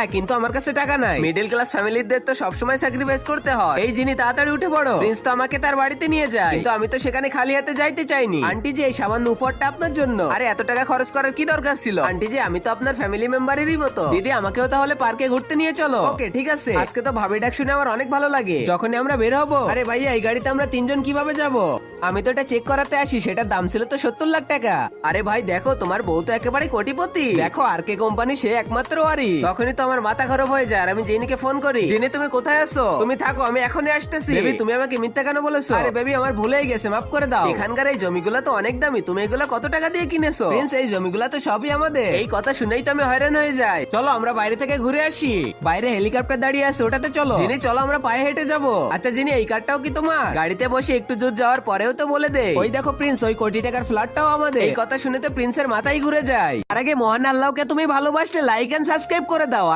হ্যাঁ, কিন্তু আমার কাছে টাকা নাই। মিডল ক্লাস ফ্যামিলিদের তো সবসময় স্যাক্রিফাইস করতে হয়। এই জিনি তাড়াতাড়ি উঠে পড়ো। প্রিন্স তো আমাকে তার বাড়িতে নিয়ে যায়, কিন্তু আমি তো সেখানে খালি হাতে যাইতে চাইনি। আন্টি যে এই সামান্য উপহারটা আপনার জন্য। আরে এত টাকা খরচ করার কি দরকার ছিল? আন্টি যে আমি তো আপনার ফ্যামিলি মেম্বারেরই মতো। দিদি আমাকেও তাহলে পার্কে ঘুরতে নিয়ে চলো। ওকে ঠিক আছে। আজকে তো ভাবি ডাক শুনে আমার অনেক ভালো লাগে। যখনই আমরা বের হবো, আরে ভাইয়া এই গাড়িতে আমরা তিনজন কিভাবে যাব? আমি তো এটা চেক করাতে আসি, সেটার দাম ছিল তো 70 লাখ টাকা। আরে ভাই দেখো, তোমার বউ তো একেবারে কোটিপতি। দেখো আর কে কোম্পানি, সে একমাত্র ওয়ারি। তখনই তো আমার মাথা খারাপ হয়ে যায় আর আমি জেনিকে ফোন করি। জেনি তুমি কোথায় আছো? তুমি থাকো, আমি এখনই আসতেছি। বেবি তুমি আমাকে মিথ্যা কেন বলেছো? আরে বেবি আমার ভুলেই গেছে, মাফ করে দাও। এখানকার এই জমিগুলো তো অনেক দামি, তুমি এগুলা কত টাকা দিয়ে কিনেছো? প্রিন্স এই জমিগুলা তো সবই আমাদের। এই কথা শুনেই তো আমি হয়রান হয়ে যাই। চলো আমরা বাইরে থেকে ঘুরে আসি। বাইরে হেলিকপ্টার দাঁড়িয়ে আছে, ওটাতে চলো। জিনি চলো আমরা পায়ে হেঁটে যাবো। আচ্ছা জিনি এই কারটাও কি তোমার? গাড়িতে বসে একটু দূর যাওয়ার পরেও তো বলে দে, ওই দেখো প্রিন্স, ওই কোটি টাকার ফ্ল্যাটটাও আমাদের। এই কথা শুনে তো প্রিন্সের মাথায় ঘুরে যায়। আর আগে মহান আল্লাহকে তুমি ভালোবাসলে লাইক এন্ড সাবস্ক্রাইব করে দাও।